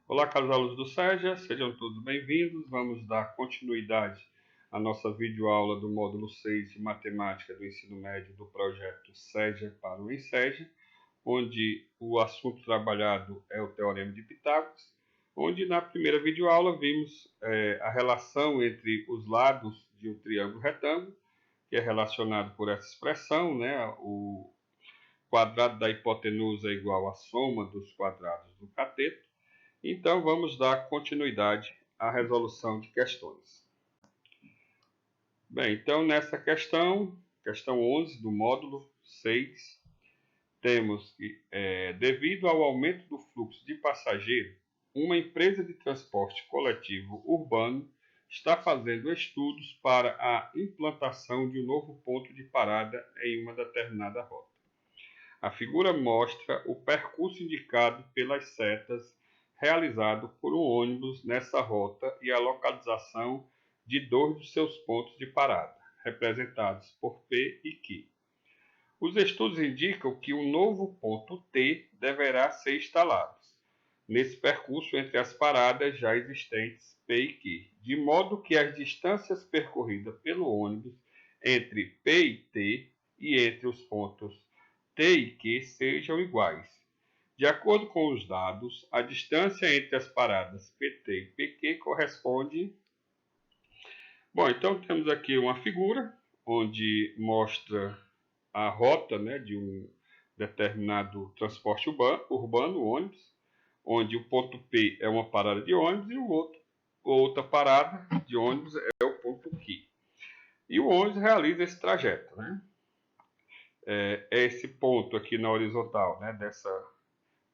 Olá, caros alunos do SEGA, sejam todos bem-vindos. Vamos dar continuidade à nossa videoaula do módulo 6 de Matemática do Ensino Médio do projeto SEGA para o ENSEGA, onde o assunto trabalhado é o Teorema de Pitágoras, onde na primeira videoaula vimos a relação entre os lados de um triângulo retângulo, que é relacionado por essa expressão, né? O quadrado da hipotenusa é igual à soma dos quadrados do cateto. Então, vamos dar continuidade à resolução de questões. Bem, então, nessa questão 11 do módulo 6, temos que, devido ao aumento do fluxo de passageiros, uma empresa de transporte coletivo urbano está fazendo estudos para a implantação de um novo ponto de parada em uma determinada rota. A figura mostra o percurso indicado pelas setas realizado por um ônibus nessa rota e a localização de dois dos seus pontos de parada, representados por P e Q. Os estudos indicam que um novo ponto T deverá ser instalado nesse percurso entre as paradas já existentes P e Q, de modo que as distâncias percorridas pelo ônibus entre P e T e entre os pontos T e Q sejam iguais. De acordo com os dados, a distância entre as paradas PT e PQ corresponde... Bom, então temos aqui uma figura onde mostra a rota, né, de um determinado transporte urbano, ônibus, onde o ponto P é uma parada de ônibus e outra parada de ônibus é o ponto Q. E o ônibus realiza esse trajeto, né? Esse ponto aqui na horizontal, né,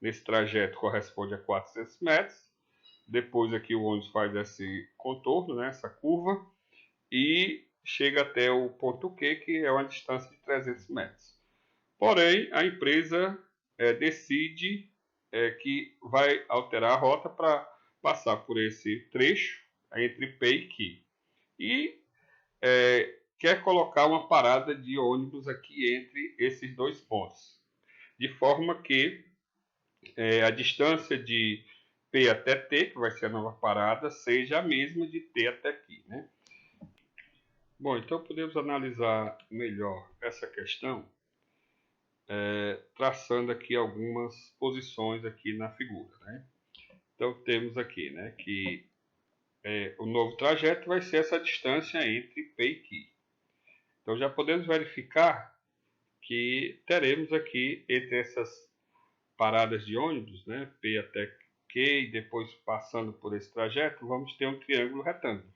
nesse trajeto corresponde a 400 metros. Depois aqui o ônibus faz esse contorno, né, essa curva, e chega até o ponto Q, que é uma distância de 300 metros. Porém, a empresa decide que vai alterar a rota para passar por esse trecho entre P e Q. E quer colocar uma parada de ônibus aqui entre esses dois pontos, de forma que a distância de P até T, que vai ser a nova parada, seja a mesma de T até aqui, né? Bom, então podemos analisar melhor essa questão traçando aqui algumas posições aqui na figura, né? Então temos aqui, né, que o novo trajeto vai ser essa distância entre P e Q. Então já podemos verificar que teremos aqui entre essas paradas de ônibus, né, P até Q, e depois passando por esse trajeto, vamos ter um triângulo retângulo,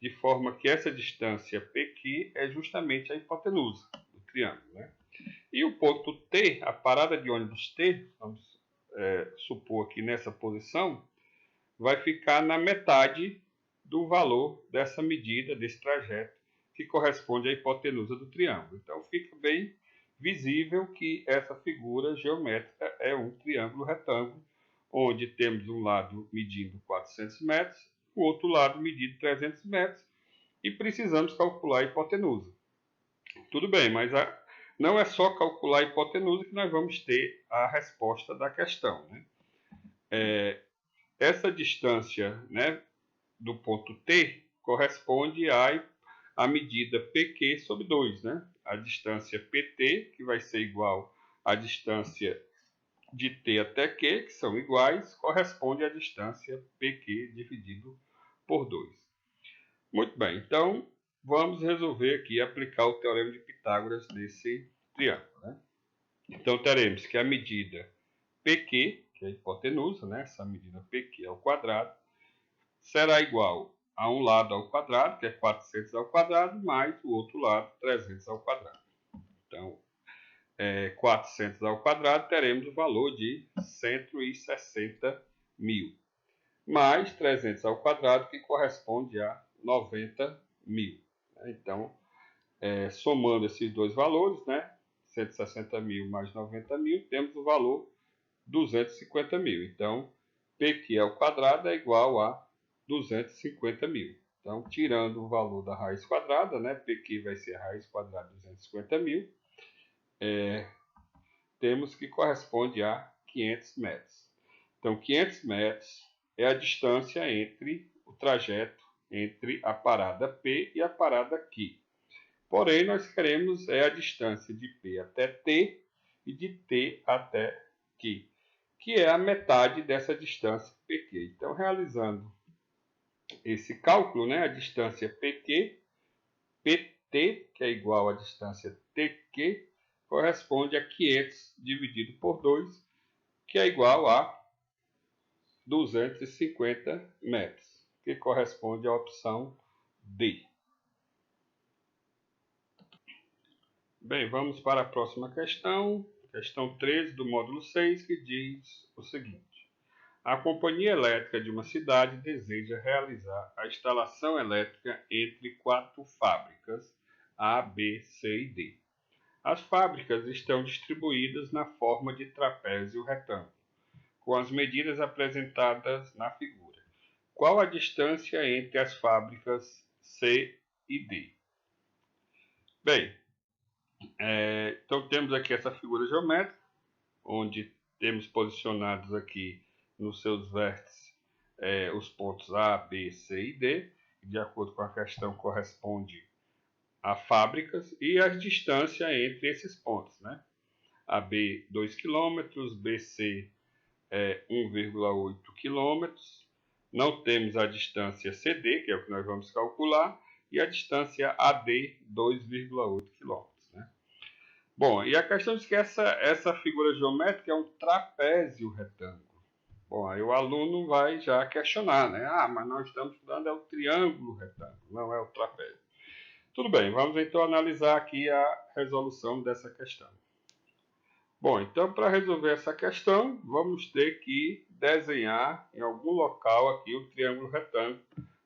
de forma que essa distância PQ é justamente a hipotenusa do triângulo, né? E o ponto T, a parada de ônibus T, vamos supor aqui nessa posição, vai ficar na metade do valor dessa medida, desse trajeto, que corresponde à hipotenusa do triângulo. Então fica bem visível que essa figura geométrica é um triângulo retângulo, onde temos um lado medindo 400 metros, o outro lado medindo 300 metros, e precisamos calcular a hipotenusa. Tudo bem, mas não é só calcular a hipotenusa que nós vamos ter a resposta da questão, né? Essa distância, né, do ponto T corresponde à medida PQ sobre 2, né? A distância PT, que vai ser igual à distância de T até Q, que são iguais, corresponde à distância PQ dividido por 2. Muito bem, então vamos resolver aqui, aplicar o Teorema de Pitágoras nesse triângulo, né? Então teremos que a medida PQ, que é a hipotenusa, né? Essa medida PQ ao quadrado, será igual a um lado ao quadrado, que é 400 ao quadrado, mais o outro lado, 300 ao quadrado. Então, 400 ao quadrado, teremos o valor de 160 mil. Mais 300 ao quadrado, que corresponde a 90 mil. Então, somando esses dois valores, né, 160.000 mais 90.000, temos o valor 250.000. Então, PQ ao quadrado é igual a 250.000. Então, tirando o valor da raiz quadrada, né, PQ vai ser a raiz quadrada de 250.000, temos que corresponde a 500 metros. Então, 500 metros é a distância entre o trajeto entre a parada P e a parada Q. Porém, nós queremos a distância de P até T e de T até Q, que é a metade dessa distância PQ. Então, realizando esse cálculo, né, a distância PT, que é igual à distância TQ, corresponde a 500 dividido por 2, que é igual a 250 metros, que corresponde à opção D. Bem, vamos para a próxima questão, questão 13 do módulo 6, que diz o seguinte: a companhia elétrica de uma cidade deseja realizar a instalação elétrica entre 4 fábricas A, B, C e D. As fábricas estão distribuídas na forma de trapézio retângulo, com as medidas apresentadas na figura. Qual a distância entre as fábricas C e D? Bem, então temos aqui essa figura geométrica, onde temos posicionados aqui nos seus vértices os pontos A, B, C e D, de acordo com a questão corresponde a fábricas e as distâncias entre esses pontos, né? AB 2 km, BC 1,8 km, não temos a distância CD, que é o que nós vamos calcular, e a distância AD 2,8 km. Né? Bom, e a questão diz que essa figura geométrica é um trapézio retângulo. Bom, aí o aluno vai já questionar, né? Ah, mas nós estamos estudando o triângulo retângulo, não é o trapézio. Tudo bem, vamos então analisar aqui a resolução dessa questão. Bom, então para resolver essa questão, vamos ter que desenhar em algum local aqui o triângulo retângulo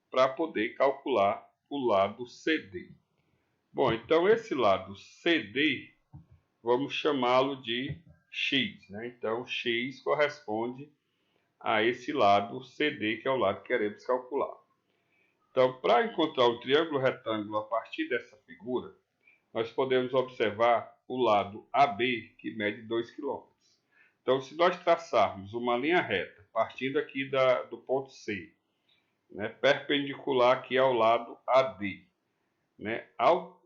para poder calcular o lado CD. Bom, então esse lado CD, vamos chamá-lo de X, né? Então X corresponde a esse lado CD, que é o lado que queremos calcular. Então, para encontrar o triângulo retângulo a partir dessa figura, nós podemos observar o lado AB, que mede 2 km. Então, se nós traçarmos uma linha reta, partindo aqui do ponto C, né, perpendicular aqui ao lado AD, né, ao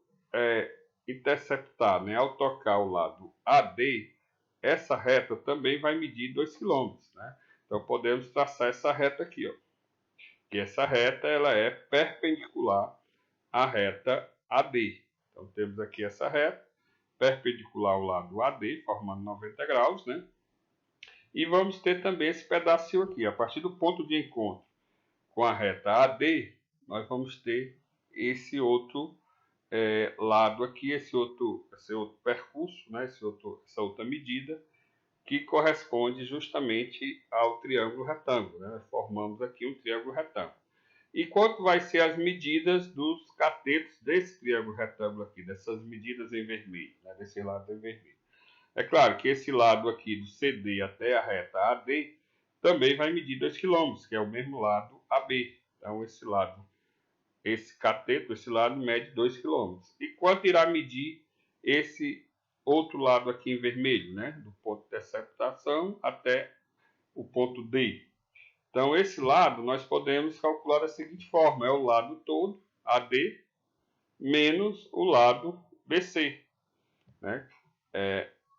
interceptar, né, ao tocar o lado AD, essa reta também vai medir 2 km. Né? Então, podemos traçar essa reta aqui, ó. Que essa reta ela é perpendicular à reta AD. Então, temos aqui essa reta, perpendicular ao lado AD, formando 90 graus, né? E vamos ter também esse pedacinho aqui, a partir do ponto de encontro com a reta AD, nós vamos ter esse outro lado aqui, esse outro percurso, né? Essa outra medida, que corresponde justamente ao triângulo retângulo. Né? Formamos aqui um triângulo retângulo. E quanto vai ser as medidas dos catetos desse triângulo retângulo aqui, dessas medidas em vermelho, né? Desse lado em vermelho. É claro que esse lado aqui do CD até a reta AD também vai medir 2 km, que é o mesmo lado AB. Então esse cateto, esse lado mede 2 km. E quanto irá medir esse outro lado aqui em vermelho, né? Do ponto de interceptação até o ponto D. Então, esse lado nós podemos calcular da seguinte forma: é o lado todo, AD, menos o lado BC. Né?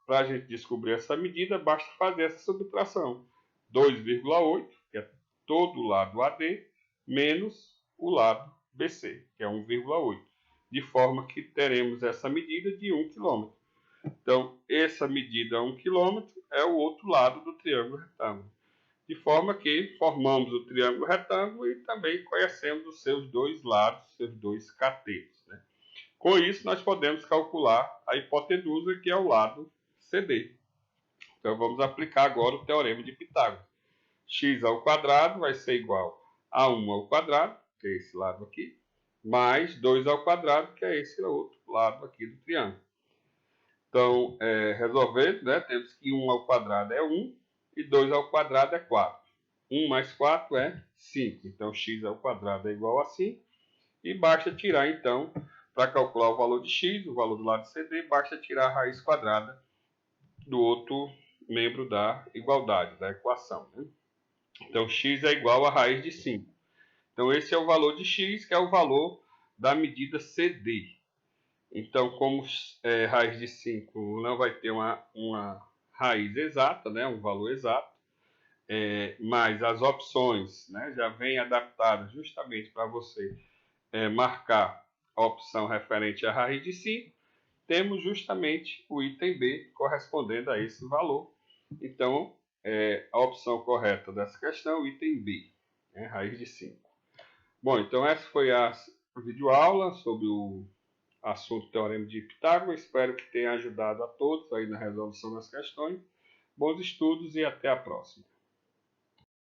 Para a gente descobrir essa medida, basta fazer essa subtração. 2,8, que é todo o lado AD, menos o lado BC, que é 1,8. De forma que teremos essa medida de 1 km. Então, essa medida 1 km é o outro lado do triângulo retângulo. De forma que formamos o triângulo retângulo e também conhecemos os seus dois lados, seus dois catetos. Né? Com isso, nós podemos calcular a hipotenusa, que é o lado CD. Então, vamos aplicar agora o teorema de Pitágoras. X ao quadrado vai ser igual a 1 ao quadrado, que é esse lado aqui, mais 2 ao quadrado, que é esse outro lado aqui do triângulo. Então, resolvendo, né, temos que 1 ao quadrado é 1 e 2 ao quadrado é 4. 1 mais 4 é 5. Então, x ao quadrado é igual a 5. E basta tirar, então, para calcular o valor de x, o valor do lado CD, basta tirar a raiz quadrada do outro membro da igualdade, da equação. Né? Então, x é igual a raiz de 5. Então, esse é o valor de x, que é o valor da medida CD. Então, como raiz de 5 não vai ter uma raiz exata, né, um valor exato, mas as opções, né, já vêm adaptadas justamente para você marcar a opção referente à raiz de 5, temos justamente o item B correspondendo a esse valor. Então, a opção correta dessa questão é o item B, né, raiz de 5. Bom, então essa foi a videoaula sobre o assunto Teorema de Pitágoras. Espero que tenha ajudado a todos aí na resolução das questões. Bons estudos e até a próxima.